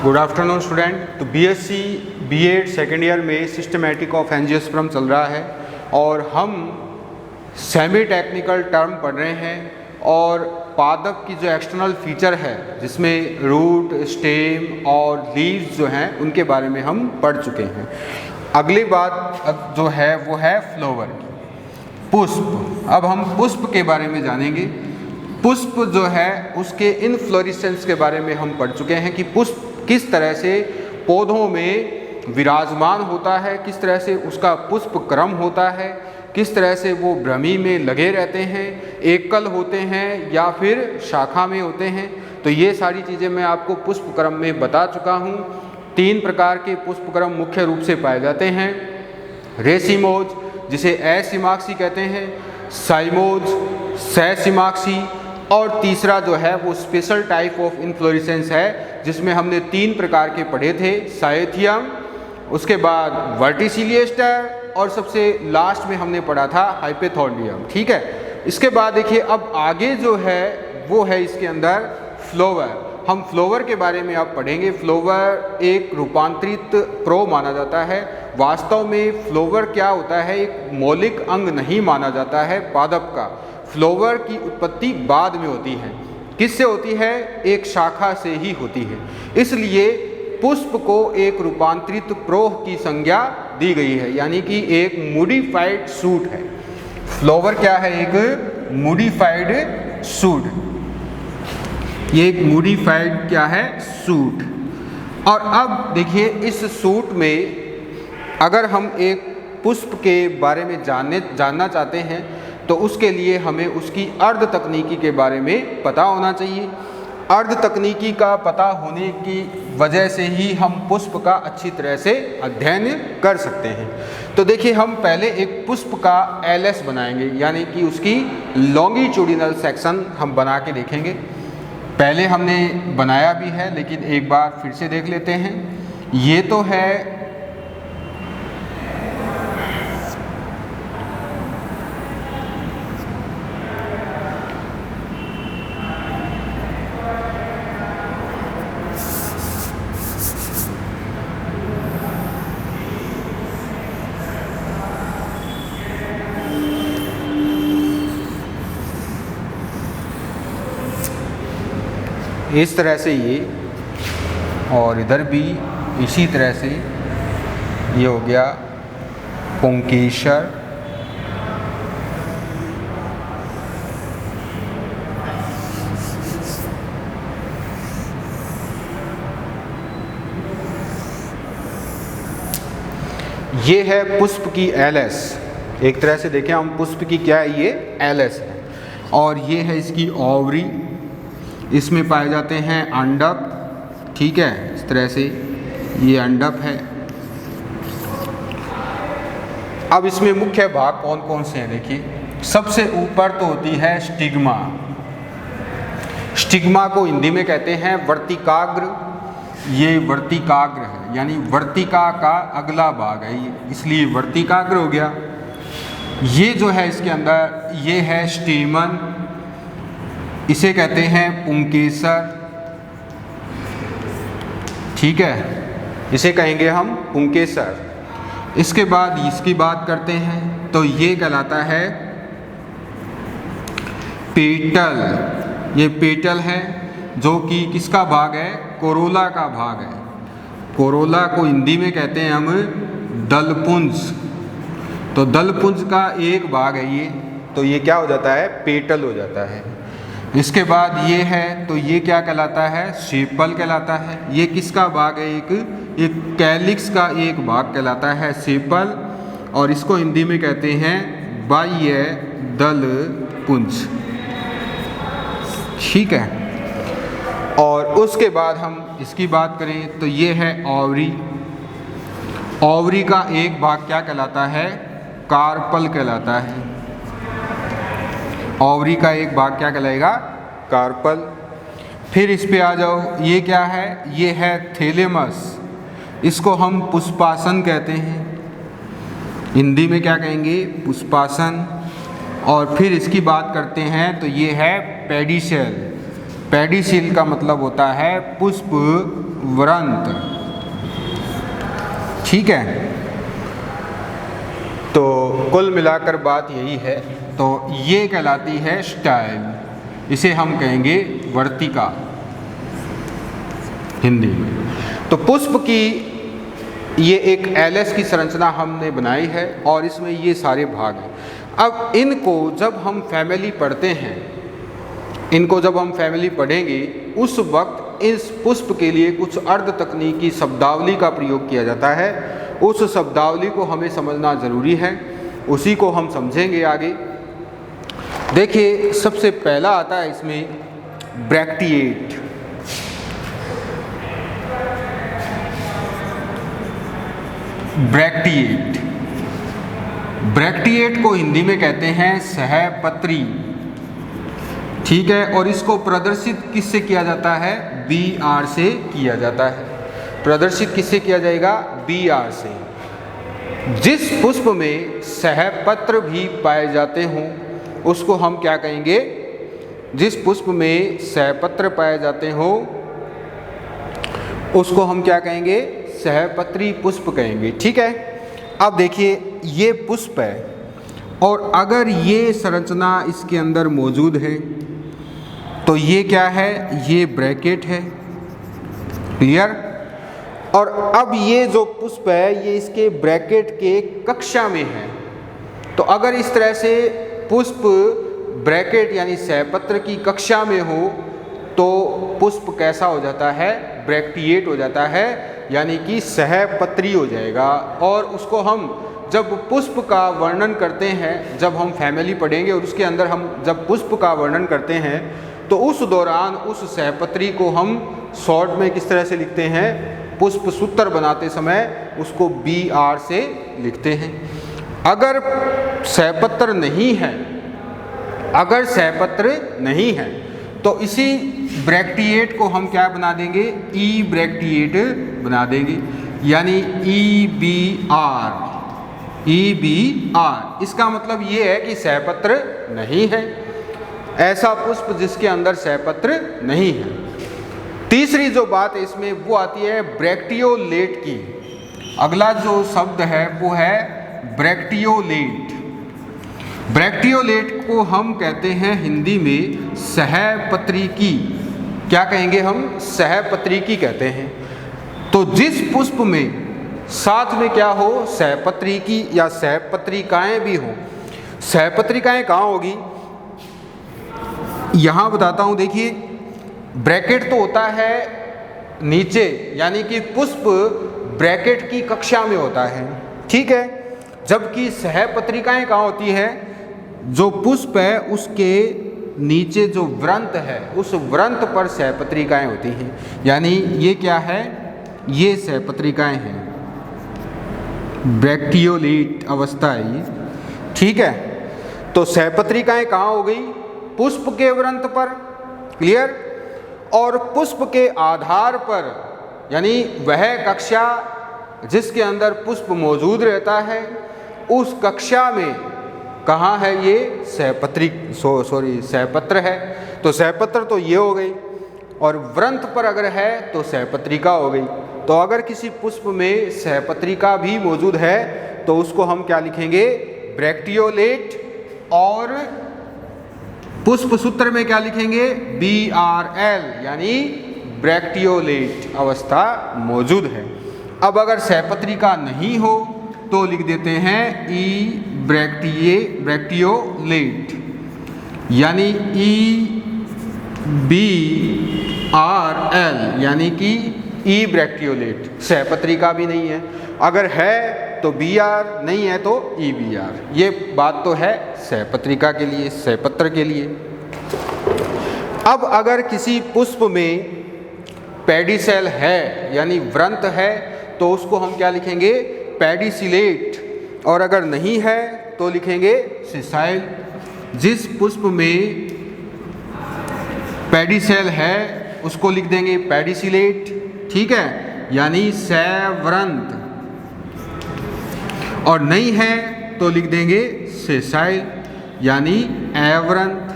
Good afternoon student. तो BSc BEd second year में systematic of angiosperm चल रहा है और हम सेमी टेक्निकल टर्म पढ़ रहे हैं और पादप की जो एक्सटर्नल फीचर है जिसमें रूट, स्टेम और लीव्स जो हैं उनके बारे में हम पढ़ चुके हैं। अगली बात जो है वो है फ्लावर की, पुष्प। अब हम पुष्प के बारे में जानेंगे। पुष्प जो है उसके इनफ्लोरेसेंस के बारे में हम पढ़ चुके हैं कि पुष्प किस तरह से पौधों में विराजमान होता है, किस तरह से उसका पुष्प क्रम होता है, किस तरह से वो भ्रमी में लगे रहते हैं, एकल होते हैं या फिर शाखा में होते हैं। तो ये सारी चीज़ें मैं आपको पुष्प क्रम में बता चुका हूँ। 3 प्रकार के पुष्प क्रम मुख्य रूप से पाए जाते हैं। रेसिमोज जिसे असीमाक्षी कहते हैं, साइमोज, सहसीमाक्षी और तीसरा जो है वो स्पेशल टाइप ऑफ इन्फ्लोरेसेंस है जिसमें हमने 3 प्रकार के पढ़े थे, साइथियम, उसके बाद वर्टिसिलिएस्टर और सबसे लास्ट में हमने पढ़ा था हाइपेथोडियम। ठीक है, इसके बाद देखिए अब आगे जो है वो है इसके अंदर फ्लावर। हम फ्लावर के बारे में अब पढ़ेंगे। फ्लावर एक रूपांतरित प्रो माना जाता है। वास्तव में फ्लावर क्या होता है, एक मौलिक अंग नहीं माना जाता है पादप का। फ्लावर की उत्पत्ति बाद में होती है। किससे होती है? एक शाखा से ही होती है। इसलिए पुष्प को एक रूपांतरित प्रोह की संज्ञा दी गई है, यानी कि एक मोडिफाइड शूट है। फ्लावर क्या है? एक मोडिफाइड शूट। ये एक मोडिफाइड क्या है? शूट। और अब देखिए इस शूट में अगर हम एक पुष्प के बारे में जानना चाहते हैं तो उसके लिए हमें उसकी अर्ध तकनीकी के बारे में पता होना चाहिए। अर्ध तकनीकी का पता होने की वजह से ही हम पुष्प का अच्छी तरह से अध्ययन कर सकते हैं। तो देखिए हम पहले एक पुष्प का एलएस बनाएंगे, यानी कि उसकी लॉन्गिट्यूडिनल सेक्शन हम बना के देखेंगे। पहले हमने बनाया भी है लेकिन एक बार फिर से देख लेते हैं। ये तो है इस तरह से ये, और इधर भी इसी तरह से ये हो गया पुंकेसर। ये है पुष्प की एलएस। एक तरह से देखें हम पुष्प की क्या है, ये एलएस है। और ये है इसकी ओवरी, इसमें पाए जाते हैं अंडक। ठीक है, इस तरह से ये अंडक है। अब इसमें मुख्य भाग कौन कौन से हैं देखिए। सबसे ऊपर तो होती है स्टिग्मा। स्टिग्मा को हिंदी में कहते हैं वर्तिकाग्र। ये वर्तिकाग्र है, यानी वर्तिका का अगला भाग है, इसलिए वर्तिकाग्र हो गया। ये जो है इसके अंदर ये है स्टेमन, इसे कहते हैं पुंकेसर। ठीक है, इसे कहेंगे हम पुंकेसर। इसके बाद इसकी बात करते हैं तो ये कहलाता है पेटल। ये पेटल है जो कि किसका भाग है? कोरोला का भाग है। कोरोला को हिंदी में कहते हैं हम दलपुंज। तो दलपुंज का एक भाग है ये, तो ये क्या हो जाता है? पेटल हो जाता है। इसके बाद ये है तो ये क्या कहलाता है? सेपल कहलाता है। ये किसका भाग है? एक कैलिक्स का एक भाग कहलाता है सेपल, और इसको हिंदी में कहते हैं बाह्य दल पुंज। ठीक है, और उसके बाद हम इसकी बात करें तो ये है ओवरी। ओवरी का एक भाग क्या कहलाता है? कार्पल कहलाता है। ओवरी का एक भाग क्या कहलाएगा? कार्पल। फिर इस पे आ जाओ, ये क्या है? ये है थैलेमस। इसको हम पुष्पासन कहते हैं, हिंदी में क्या कहेंगे? पुष्पासन। और फिर इसकी बात करते हैं तो ये है पेडिसेल। पेडिसिल का मतलब होता है पुष्प व्रंत, ठीक है। तो कुल मिलाकर बात यही है। तो ये कहलाती है स्टाइल, इसे हम कहेंगे वर्तिका हिंदी में। तो पुष्प की ये एक एलएस की संरचना हमने बनाई है और इसमें ये सारे भाग हैं। अब इनको जब हम फैमिली पढ़ते हैं, इनको जब हम फैमिली पढ़ेंगे उस वक्त इस पुष्प के लिए कुछ अर्ध तकनीकी शब्दावली का प्रयोग किया जाता है। उस शब्दावली को हमें समझना ज़रूरी है, उसी को हम समझेंगे आगे। देखिए, सबसे पहला आता है इसमें ब्रैक्टिएट। ब्रैक्टिएट, ब्रैक्टिएट को हिंदी में कहते हैं सहपत्री, ठीक है। और इसको प्रदर्शित किससे किया जाता है? BR से किया जाता है। प्रदर्शित किससे किया जाएगा? BR से। जिस पुष्प में सहपत्र भी पाए जाते हों उसको हम क्या कहेंगे? जिस पुष्प में सहपत्र पाए जाते हों उसको हम क्या कहेंगे? सहपत्री पुष्प कहेंगे, ठीक है। अब देखिए, ये पुष्प है और अगर ये संरचना इसके अंदर मौजूद है तो ये क्या है? ये ब्रैकेट है, क्लियर। और अब ये जो पुष्प है ये इसके ब्रैकेट के कक्षा में है। तो अगर इस तरह से पुष्प ब्रैकेट यानी सहपत्र की कक्षा में हो तो पुष्प कैसा हो जाता है? ब्रैक्टिएट हो जाता है, यानी कि सहपत्री हो जाएगा। और उसको हम जब पुष्प का वर्णन करते हैं, जब हम फैमिली पढ़ेंगे और उसके अंदर हम जब पुष्प का वर्णन करते हैं तो उस दौरान उस सहपत्री को हम शॉर्ट में किस तरह से लिखते हैं? पुष्प सूत्र बनाते समय उसको BR से लिखते हैं। अगर सहपत्र नहीं है, अगर सहपत्र नहीं है तो इसी ब्रैक्टिएट को हम क्या बना देंगे? E ब्रैक्टिएट बना देंगे, यानी EBR। EBR इसका मतलब ये है कि सहपत्र नहीं है, ऐसा पुष्प जिसके अंदर सहपत्र नहीं है। तीसरी जो बात है इसमें वो आती है ब्रैक्टियोलेट की। अगला जो शब्द है वो है ब्रैक्टियोलेट। ब्रैक्टियोलेट को हम कहते हैं हिंदी में सहपत्रिकी। क्या कहेंगे हम? सहपत्रिकी कहते हैं। तो जिस पुष्प में साथ में क्या हो? सहपत्रिकी या सहपत्रिकाएं भी हो। सहपत्रिकाएं कहाँ होगी? यहाँ बताता हूँ। देखिए, ब्रैकेट तो होता है नीचे, यानी कि पुष्प ब्रैकेट की कक्षा में होता है, ठीक है। जबकि सहपत्रिकाएं कहाँ होती है? जो पुष्प है उसके नीचे जो व्रंत है उस व्रंत पर सहपत्रिकाएं होती हैं, यानी ये क्या है? ये सहपत्रिकाएं हैं, ब्रैक्टियोलेट अवस्था है ये, ठीक है। तो सहपत्रिकाएं कहाँ हो गई? पुष्प के व्रंत पर, क्लियर। और पुष्प के आधार पर, यानी वह कक्षा जिसके अंदर पुष्प मौजूद रहता है उस कक्षा में कहाँ है? ये सहपत्र है। तो सहपत्र तो ये हो गई, और व्रंत पर अगर है तो सहपत्रिका हो गई। तो अगर किसी पुष्प में सहपत्रिका भी मौजूद है तो उसको हम क्या लिखेंगे? ब्रैक्टियोलेट। और पुष्प सूत्र में क्या लिखेंगे? BRL, यानी ब्रैक्टियोलेट अवस्था मौजूद है। अब अगर सहपत्रिका नहीं हो तो लिख देते हैं E ब्रैक्टियोलेट, यानी EBRL, यानी कि E ब्रैक्टियोलेट। सहपत्रिका भी नहीं है, अगर है तो BR, नहीं है तो EBR। ये बात तो है सहपत्रिका के लिए, सहपत्र के लिए। अब अगर किसी पुष्प में पेडिसेल है यानी व्रंत है तो उसको हम क्या लिखेंगे? पेडिसिलेट। और अगर नहीं है तो लिखेंगे सिसाइल। जिस पुष्प में पेडिसेल है उसको लिख देंगे पेडिसिलेट, ठीक है, यानी सव्रंत। और नहीं है तो लिख देंगे सेसाइल, यानी अव्रंत।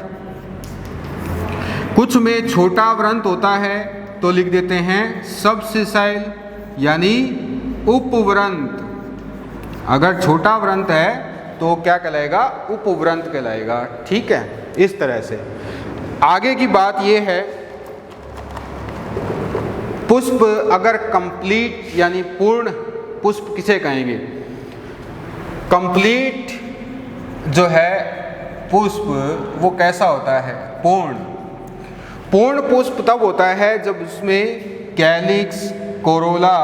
कुछ में छोटा व्रंत होता है तो लिख देते हैं सबसिसाइल यानी उपव्रंत। अगर छोटा व्रंत है तो क्या कहलाएगा? उपव्रंत कहलाएगा। ठीक है, इस तरह से। आगे की बात यह है, पुष्प अगर कंप्लीट यानी पूर्ण पुष्प किसे कहेंगे? कंप्लीट जो है पुष्प वो कैसा होता है? पूर्ण पुष्प तब होता है जब उसमें कैलिक्स, कोरोला,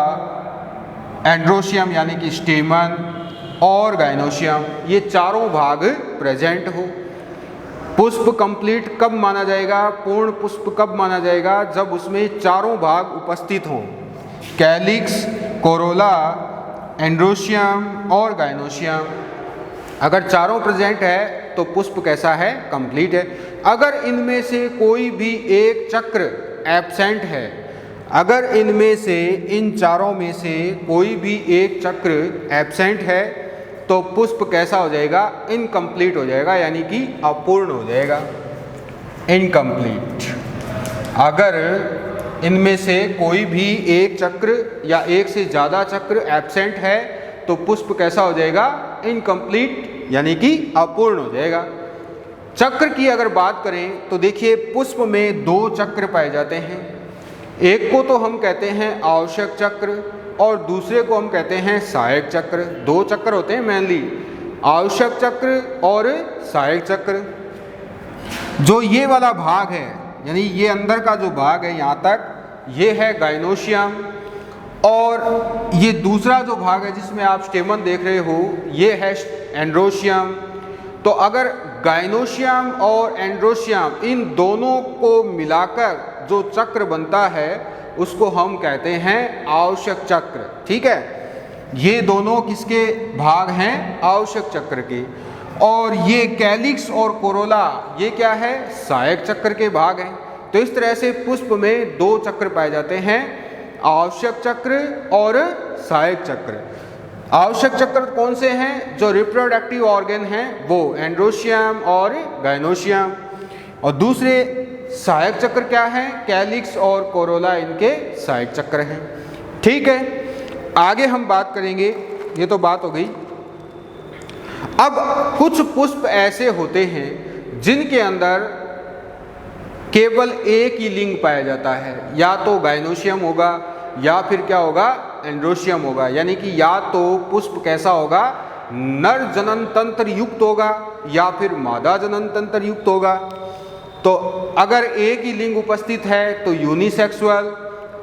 एंड्रोशियम यानी कि स्टेमन और गाइनोशियम ये चारों भाग प्रेजेंट हो। पुष्प कंप्लीट कब माना जाएगा? पूर्ण पुष्प कब माना जाएगा? जब उसमें चारों भाग उपस्थित हों, कैलिक्स, कोरोला, एंड्रोशियम और गाइनोशियम। अगर चारों प्रेजेंट है तो पुष्प कैसा है? कंप्लीट है। अगर इनमें से कोई भी एक चक्र एब्सेंट है, अगर इनमें से इन चारों में से कोई भी एक चक्र एब्सेंट है तो पुष्प कैसा हो जाएगा? इनकम्प्लीट हो जाएगा, यानी कि अपूर्ण हो जाएगा, इनकम्प्लीट। अगर इनमें से कोई भी एक चक्र या एक से ज़्यादा चक्र एब्सेंट है तो पुष्प कैसा हो जाएगा? इनकम्प्लीट यानी कि अपूर्ण हो जाएगा। चक्र की अगर बात करें तो देखिए पुष्प में दो चक्र पाए जाते हैं। एक को तो हम कहते हैं आवश्यक चक्र और दूसरे को हम कहते हैं सहायक चक्र। दो चक्र होते हैं मेनली, आवश्यक चक्र और सहायक चक्र। जो ये वाला भाग है यानी ये अंदर का जो भाग है यहाँ तक, ये है गाइनोशियम, और ये दूसरा जो भाग है जिसमें आप स्टेमन देख रहे हो ये है एंड्रोशियम। तो अगर गाइनोशियम और एंड्रोशियम इन दोनों को मिलाकर जो चक्र बनता है उसको हम कहते हैं आवश्यक चक्र। ठीक है, ये दोनों किसके भाग हैं? आवश्यक चक्र के। और ये कैलिक्स और कोरोला ये क्या है? सहायक चक्र के भाग हैं। तो इस तरह से पुष्प में दो चक्र पाए जाते हैं, आवश्यक चक्र और सहायक चक्र। आवश्यक चक्र कौन से हैं? जो रिप्रोडक्टिव ऑर्गन हैं वो एंड्रोशियम और गाइनोशियम। और दूसरे सहायक चक्र क्या है? कैलिक्स और कोरोला इनके सहायक चक्र हैं। ठीक है, आगे हम बात करेंगे, ये तो बात हो गई। अब कुछ पुष्प ऐसे होते हैं जिनके अंदर केवल एक ही लिंग पाया जाता है, या तो गाइनोशियम होगा या फिर क्या होगा? एंड्रोशियम होगा। यानी कि या तो पुष्प कैसा होगा? नर जनन तंत्र युक्त होगा या फिर मादा जनन तंत्र युक्त होगा। तो अगर एक ही लिंग उपस्थित है तो यूनिसेक्सुअल,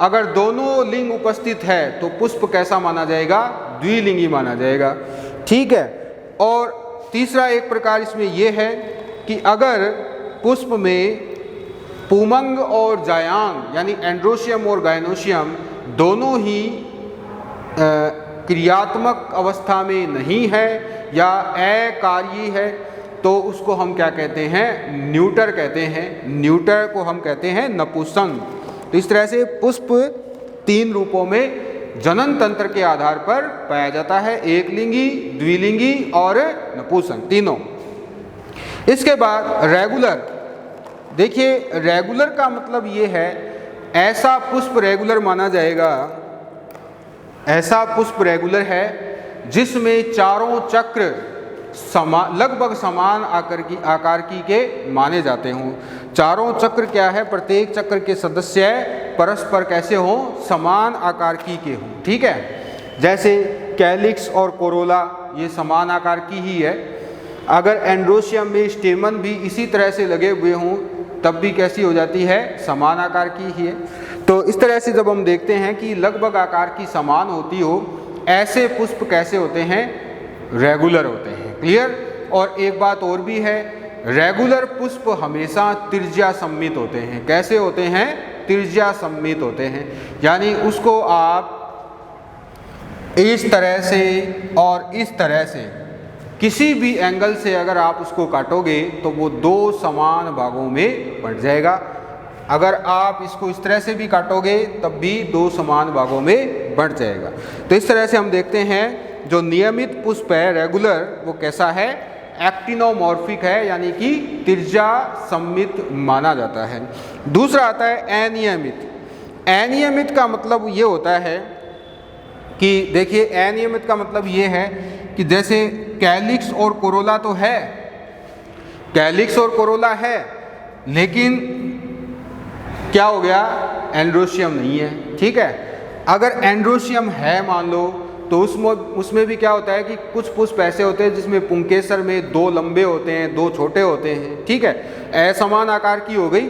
अगर दोनों लिंग उपस्थित है तो पुष्प कैसा माना जाएगा? द्विलिंगी माना जाएगा। ठीक है, और तीसरा एक प्रकार इसमें यह है कि अगर पुष्प में पुमंग और जायांग यानी एंड्रोशियम और गाइनोशियम दोनों ही क्रियात्मक अवस्था में नहीं है या अकार्यी है तो उसको हम क्या कहते हैं? न्यूटर कहते हैं। न्यूटर को हम कहते हैं नपुंसक। तो इस तरह से पुष्प तीन रूपों में जनन तंत्र के आधार पर पाया जाता है, एक लिंगी, द्विलिंगी और नपुंसक तीनों। इसके बाद रेगुलर। देखिए रेगुलर का मतलब ये है ऐसा पुष्प रेगुलर माना जाएगा, ऐसा पुष्प रेगुलर है जिसमें चारों चक्र लगभग समान आकार की के माने जाते हों। चारों चक्र क्या है? प्रत्येक चक्र के सदस्य परस्पर कैसे हों? समान आकार की के हों। ठीक है, जैसे कैलिक्स और कोरोला ये समान आकार की ही है। अगर एंड्रोशियम में स्टेमन भी इसी तरह से लगे हुए हों तब भी कैसी हो जाती है? समान आकार की ही है। तो इस तरह से जब हम देखते हैं कि लगभग आकार की समान होती हो, ऐसे पुष्प कैसे होते हैं? रेगुलर होते हैं। क्लियर? और एक बात और भी है, रेगुलर पुष्प हमेशा त्रिज्या सम्मित होते हैं। कैसे होते हैं? त्रिज्या सम्मित होते हैं। यानी उसको आप इस तरह से और इस तरह से किसी भी एंगल से अगर आप उसको काटोगे तो वो दो समान भागों में बंट जाएगा। अगर आप इसको इस तरह से भी काटोगे तब भी दो समान भागों में बंट जाएगा। तो इस तरह से हम देखते हैं जो नियमित पुष्प है रेगुलर वो कैसा है? एक्टिनोमॉर्फिक है, यानी कि त्रिज्या सममित माना जाता है। दूसरा आता है अनियमित। अनियमित का मतलब ये होता है कि देखिए, अनियमित का मतलब ये है कि जैसे कैलिक्स और कोरोला तो है, कैलिक्स और कोरोला है, लेकिन क्या हो गया, एंड्रोशियम नहीं है। ठीक है, अगर एंड्रोशियम है मान लो, तो उसमें भी क्या होता है कि कुछ पुष्प ऐसे होते हैं जिसमें पुंकेसर में 2 लंबे होते हैं, 2 छोटे होते हैं। ठीक है, असमान आकार की हो गई।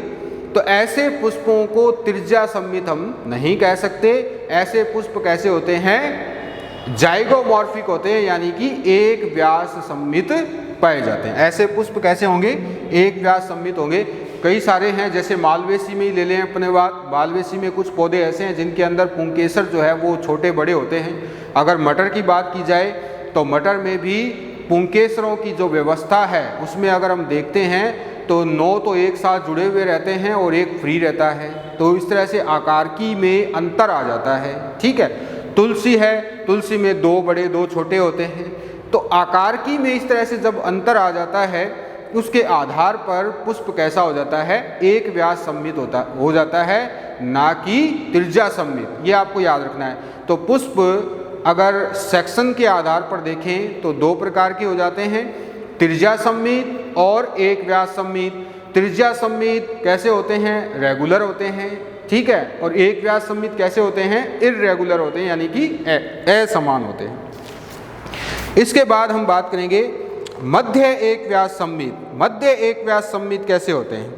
तो ऐसे पुष्पों को त्रिज्या सममित हम नहीं कह सकते। ऐसे पुष्प कैसे होते हैं, जाइगोमॉर्फिक होते हैं, यानी कि एक व्यास सममित पाए जाते हैं। ऐसे पुष्प कैसे होंगे, एक व्यास सममित होंगे। कई सारे हैं, जैसे मालवेसी में ही ले लें अपने बात, मालवेसी में कुछ पौधे ऐसे हैं जिनके अंदर पुंकेसर जो है वो छोटे बड़े होते हैं। अगर मटर की बात की जाए तो मटर में भी पुंकेसरों की जो व्यवस्था है उसमें अगर हम देखते हैं तो 9 तो एक साथ जुड़े हुए रहते हैं और एक फ्री रहता है। तो इस तरह से आकारकी में अंतर आ जाता है। ठीक है, तुलसी है, तुलसी में 2 बड़े 2 छोटे होते हैं। तो आकारकी में इस तरह से जब अंतर आ जाता है, उसके आधार पर पुष्प कैसा हो जाता है, एक व्यास सममित हो जाता है, ना कि त्रिज्या सममित। ये आपको याद रखना है। तो पुष्प अगर सेक्शन के आधार पर देखें तो 2 प्रकार के हो जाते हैं, त्रिज्या सममित और एक व्यास सममित। त्रिज्या सममित कैसे होते हैं, रेगुलर होते हैं। ठीक है, और एक व्यास सममित कैसे होते हैं, इर्रेगुलर होते हैं, यानी कि असमान होते हैं। इसके बाद हम बात करेंगे मध्य एक व्यास सममित। मध्य एक व्यास सममित कैसे होते हैं,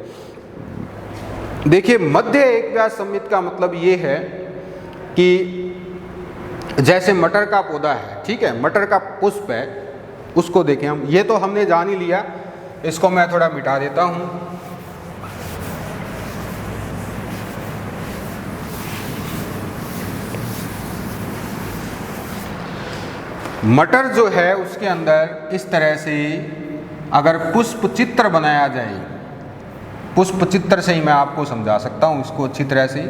देखिए, मध्य एक व्यास सममित का मतलब ये है कि जैसे मटर का पौधा है, ठीक है, मटर का पुष्प है, उसको देखें हम, ये तो हमने जान ही लिया, इसको मैं थोड़ा मिटा देता हूँ। मटर जो है उसके अंदर इस तरह से अगर पुष्प चित्र बनाया जाए, पुष्प चित्र से ही मैं आपको समझा सकता हूँ इसको अच्छी तरह से।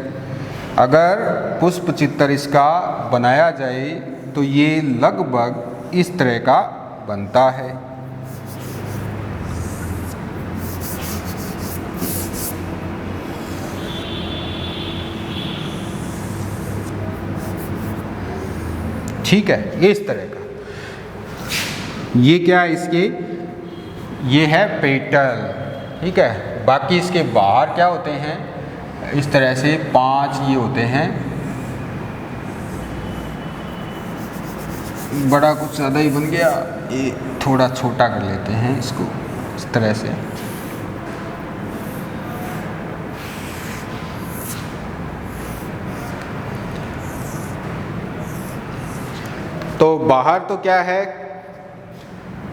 अगर पुष्प चित्र इसका बनाया जाए तो ये लगभग इस तरह का बनता है। ठीक है, ये इस तरह का, ये क्या है इसके, ये है पेटल। ठीक है, बाकी इसके बाहर क्या होते हैं, इस तरह से 5 ये होते हैं। बड़ा कुछ ज़्यादा ही बन गया, ये थोड़ा छोटा कर लेते हैं इसको इस तरह से। तो बाहर तो क्या है,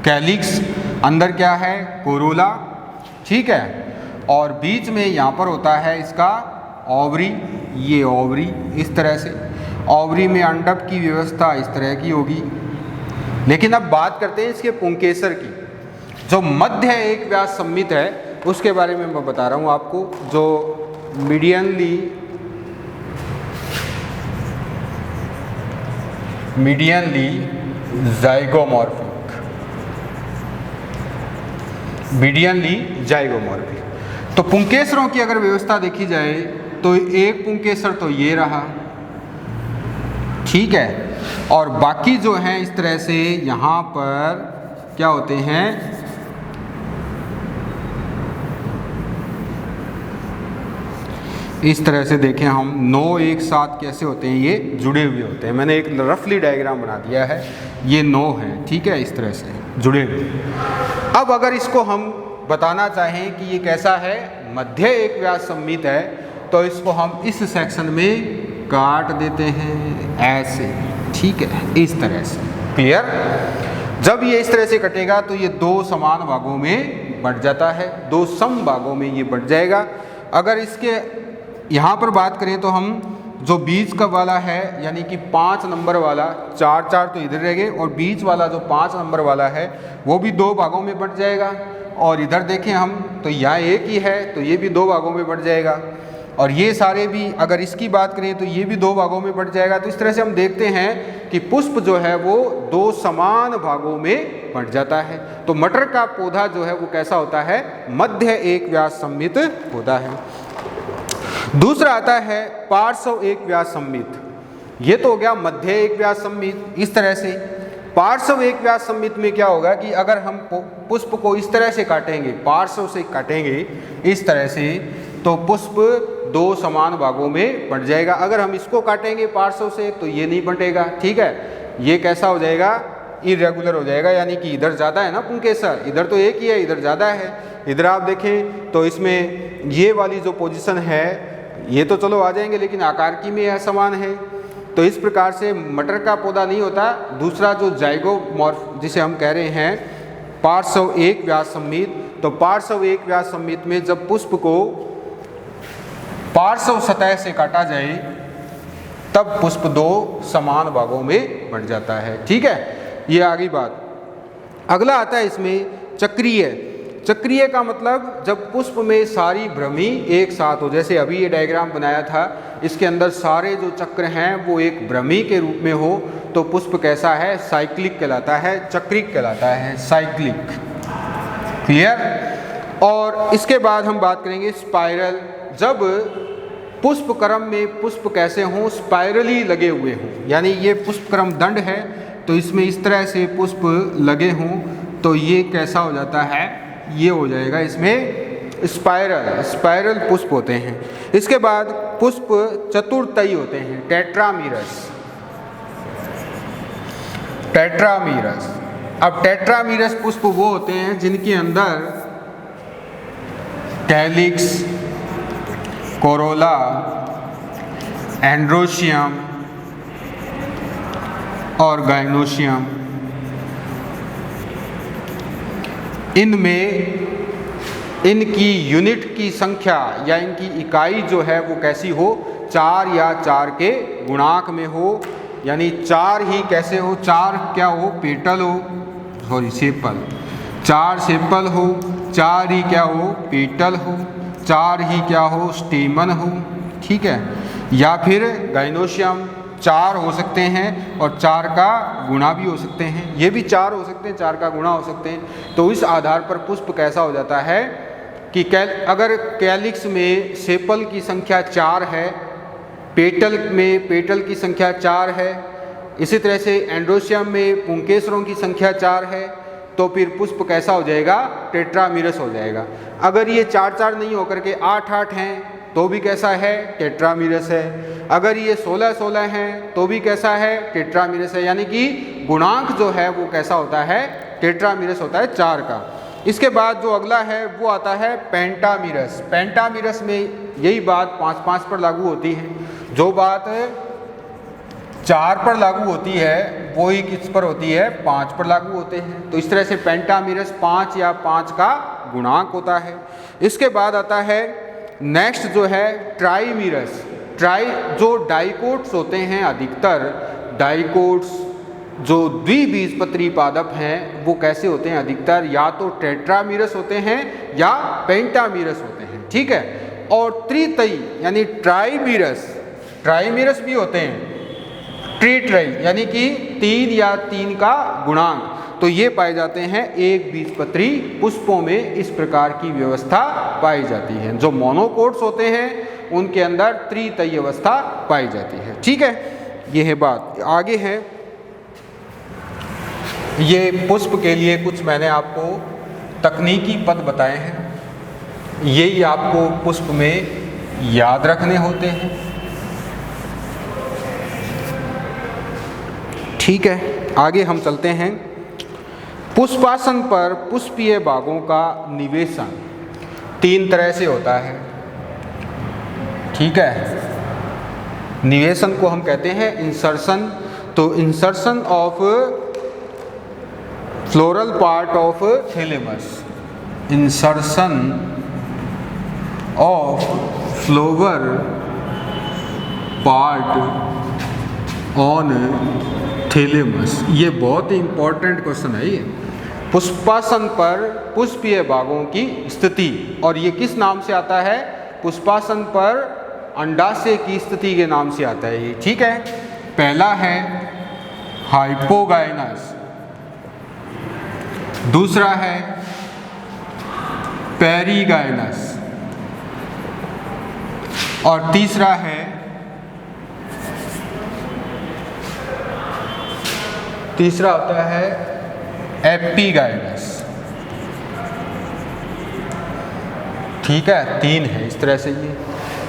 कैलिक्स, अंदर क्या है, कोरोला। ठीक है, और बीच में यहाँ पर होता है इसका ओवरी, ये ओवरी इस तरह से। ओवरी में अंडक की व्यवस्था इस तरह की होगी। लेकिन अब बात करते हैं इसके पुंकेसर की। जो मध्य एक व्यास सममित है उसके बारे में मैं बता रहा हूँ आपको, जो मीडियनली जाइगोमॉर्फिक, मीडियनली जाइगोमॉर्फिक। तो पुंकेसरों की अगर व्यवस्था देखी जाए तो एक पुंकेसर तो ये रहा, ठीक है, और बाकी जो हैं इस तरह से यहाँ पर क्या होते हैं, इस तरह से देखें हम 9 एक साथ कैसे होते हैं, ये जुड़े हुए होते हैं। मैंने एक रफली डायग्राम बना दिया है, ये 9 हैं, ठीक है, इस तरह से जुड़े हुए। अब अगर इसको हम बताना चाहें कि ये कैसा है, मध्य एक व्यास सममित है, तो इसको हम इस सेक्शन में काट देते हैं ऐसे, ठीक है, इस तरह से। क्लियर? जब ये इस तरह से कटेगा तो ये 2 समान भागों में बंट जाता है, 2 सम भागों में ये बंट जाएगा। अगर इसके यहाँ पर बात करें तो हम जो बीच का वाला है, यानी कि 5 नंबर वाला, 4 तो इधर रह गए, और बीच वाला जो 5 नंबर वाला है वो भी 2 भागों में बंट जाएगा। और इधर देखें हम तो यहाँ एक ही है तो ये भी 2 भागों में बंट जाएगा। और ये सारे भी, अगर इसकी बात करें तो ये भी 2 भागों में बंट जाएगा। तो इस तरह से हम देखते हैं कि पुष्प जो है वो 2 समान भागों में बंट जाता है। तो मटर का पौधा जो है वो कैसा होता है, मध्य एक व्यास सममित पौधा है। दूसरा आता है पार्श्व एक व्यास सममित। ये तो हो गया मध्य एक व्यास सममित। इस तरह से पार्श्व एक व्यास सममित में क्या होगा कि अगर हम पुष्प को इस तरह से काटेंगे, पार्श्व से काटेंगे इस तरह से, तो पुष्प 2 समान भागों में बंट जाएगा। अगर हम इसको काटेंगे पार्श्व से तो ये नहीं बंटेगा, ठीक है। ये कैसा हो जाएगा, इरेगुलर हो जाएगा, यानी कि इधर ज़्यादा है ना पुंकेसर, इधर तो एक ही है, इधर ज़्यादा है। इधर आप देखें तो इसमें ये वाली जो पोजीशन है ये तो चलो आ जाएंगे, लेकिन आकार की में असमान है। तो इस प्रकार से मटर का पौधा नहीं होता। दूसरा जो जाइगोमॉर्फ जिसे हम कह रहे हैं पार्श्व एक व्यास सममित, तो पार्श्व एक व्यास सममित में जब पुष्प को पार्श्व सतह से काटा जाए तब पुष्प 2 समान भागों में बंट जाता है, ठीक है। ये आगे बात। अगला आता है इसमें चक्रीय। चक्रीय का मतलब जब पुष्प में सारी भ्रमी एक साथ हो, जैसे अभी ये डायग्राम बनाया था, इसके अंदर सारे जो चक्र हैं वो एक भ्रमी के रूप में हो, तो पुष्प कैसा है, साइक्लिक कहलाता है, चक्रिक कहलाता है, साइक्लिक। क्लियर। और इसके बाद हम बात करेंगे स्पाइरल। जब पुष्प क्रम में पुष्प कैसे हों, स्पाइरली लगे हुए हों, यानी ये पुष्प क्रम दंड है तो इसमें इस तरह से पुष्प लगे हों, तो ये कैसा हो जाता है, ये हो जाएगा इसमें स्पाइरल। स्पाइरल पुष्प होते हैं। इसके बाद पुष्प चतुर्तयी होते हैं, टेट्रामीरस। टेट्रामीरस। अब टेट्रामीरस पुष्प वो होते हैं जिनके अंदर कैलिक्स, कोरोला, एंड्रोशियम और गाइनोशियम, इनमें इनकी यूनिट की संख्या या इनकी इकाई जो है वो कैसी हो, 4 या 4 के गुणांक में हो, यानी 4 ही कैसे हो, 4 क्या हो, पेटल हो, सॉरी सेपल, 4 सेपल हो, 4 ही क्या हो, पेटल हो, 4 ही क्या हो, स्टेमन हो, ठीक है। या फिर गाइनोशियम 4 हो सकते हैं और 4 का गुणा भी हो सकते हैं, ये भी 4 हो सकते हैं, 4 का गुणा हो सकते हैं। तो इस आधार पर पुष्प कैसा हो जाता है कि अगर कैलिक्स में सेपल की संख्या 4 है, पेटल में पेटल की संख्या 4 है, इसी तरह से एंड्रोशियम में पुंकेसरों की संख्या 4 है, तो फिर पुष्प कैसा हो जाएगा, टेट्रामीरस हो जाएगा। अगर ये 4-4 नहीं होकर के 8-8 हैं तो भी कैसा है, टेट्रामीरस है। अगर ये 16-16 हैं तो भी कैसा है, टेट्रामीरस है। यानी कि गुणांक जो है वो कैसा होता है, टेट्रामीरस होता है 4 का। इसके बाद जो अगला है वो आता है पेंटामीरस। पेंटामीरस में यही बात 5-5 पर लागू होती है। जो बात 4 पर लागू होती है वही किस पर होती है, 5 पर लागू होते हैं। तो इस तरह से पेंटामीरस 5 या 5 का गुणांक होता है। इसके बाद आता है नेक्स्ट जो है ट्राईमीरस। जो डाइकोट्स होते हैं, अधिकतर डाइकोट्स जो द्विबीजपत्री पादप हैं वो कैसे होते हैं, अधिकतर या तो टेट्रामीरस होते हैं या पेंटामीरस होते हैं, ठीक है। और त्रितयी यानी ट्राईमीरस भी होते हैं, ट्राई यानी कि 3 या 3 का गुणांक। तो ये पाए जाते हैं एक बीजपत्री पुष्पों में, इस प्रकार की व्यवस्था पाई जाती है। जो मोनोकोट्स होते हैं उनके अंदर त्रितयी अवस्था पाई जाती है, ठीक है। ये है बात। आगे है ये पुष्प के लिए कुछ मैंने आपको तकनीकी पद बताए हैं, यही आपको पुष्प में याद रखने होते हैं, ठीक है। आगे हम चलते हैं। पुष्पासन पर पुष्पीय भागों का निवेशन 3 तरह से होता है, ठीक है। निवेशन को हम कहते हैं इंसर्शन। तो insertion of floral part of thalamus, insertion of flower part on thalamus, ये बहुत ही इंपॉर्टेंट क्वेश्चन है। ये पुष्पासन पर पुष्पीय भागों की स्थिति, और ये किस नाम से आता है, पुष्पासन पर अंडाशय की स्थिति के नाम से आता है ये, ठीक है। पहला है हाइपोगाइनस, दूसरा है पेरीगाइनस और तीसरा है होता है एपिगाइनस, ठीक है। 3 है इस तरह से, ये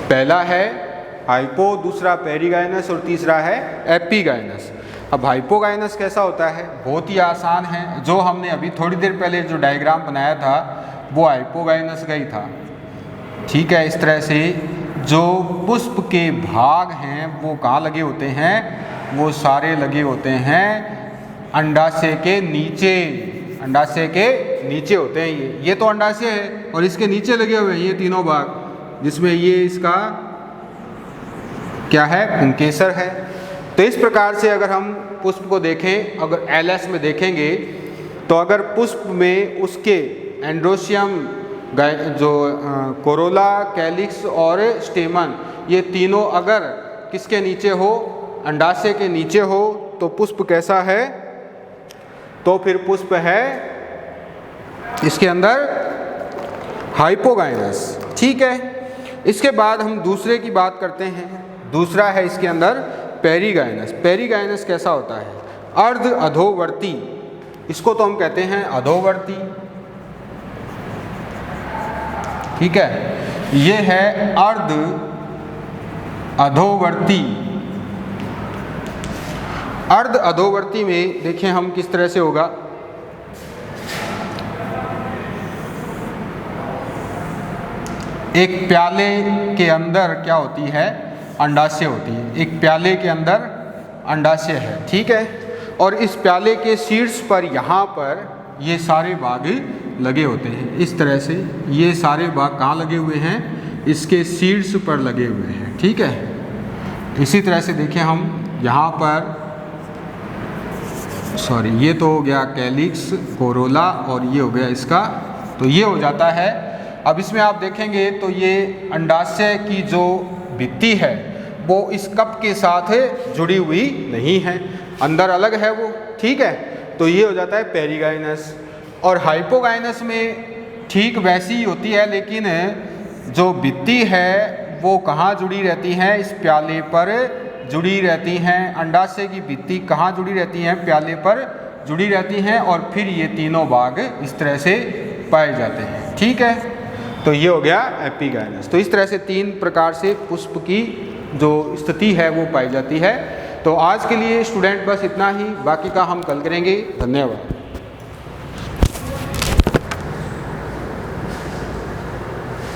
पहला है हाइपो, दूसरा पेरीगाइनस और तीसरा है एपिगाइनस। अब हाइपोगाइनस कैसा होता है, बहुत ही आसान है। जो हमने अभी थोड़ी देर पहले जो डायग्राम बनाया था वो हाइपोगाइनस का ही था, ठीक है। इस तरह से जो पुष्प के भाग हैं वो कहाँ लगे होते हैं, वो सारे लगे होते हैं अंडाशय के नीचे, अंडाशय के नीचे होते हैं। ये तो अंडाशय है और इसके नीचे लगे हुए हैं ये तीनों भाग, जिसमें ये इसका क्या है, पुंकेसर है। तो इस प्रकार से अगर हम पुष्प को देखें, अगर एलएस में देखेंगे तो अगर पुष्प में उसके एंड्रोशियम, जो कोरोला, कैलिक्स और स्टेमन, ये तीनों अगर किसके नीचे हो, अंडाशय के नीचे हो, तो पुष्प कैसा है, तो फिर पुष्प है इसके अंदर हाइपोगाइनस, ठीक है। इसके बाद हम दूसरे की बात करते हैं। दूसरा है इसके अंदर पेरीगाइनस। पेरीगाइनस कैसा होता है, अर्ध अधोवर्ती, इसको तो हम कहते हैं अधोवर्ती, ठीक है। ये है अर्ध अधोवर्ती। अर्ध अधोवर्ती में देखें हम किस तरह से होगा, एक प्याले के अंदर क्या होती है, अंडाशय होती है। एक प्याले के अंदर अंडाशय है, ठीक है। और इस प्याले के शीर्ष पर यहाँ पर ये सारे भाग लगे होते हैं इस तरह से। ये सारे भाग कहाँ लगे हुए हैं, इसके शीर्ष पर लगे हुए हैं, ठीक है। इसी तरह से देखें हम यहाँ पर, सॉरी ये तो हो गया कैलिक्स, कोरोला और ये हो गया इसका, तो ये हो जाता है। अब इसमें आप देखेंगे तो ये अंडाशय की जो भित्ति है वो इस कप के साथ जुड़ी हुई नहीं है, अंदर अलग है वो, ठीक है। तो ये हो जाता है पेरीगाइनस। और हाइपोगाइनस में ठीक वैसी ही होती है, लेकिन जो भित्ति है वो कहाँ जुड़ी रहती है, इस प्याले पर जुड़ी रहती हैं। अंडाशय की भित्ति कहाँ जुड़ी रहती हैं, प्याले पर जुड़ी रहती हैं, और फिर ये तीनों भाग इस तरह से पाए जाते हैं, ठीक है। तो ये हो गया एपिगाइनस। तो इस तरह से 3 प्रकार से पुष्प की जो स्थिति है वो पाई जाती है। तो आज के लिए स्टूडेंट बस इतना ही, बाकी का हम कल करेंगे। धन्यवाद।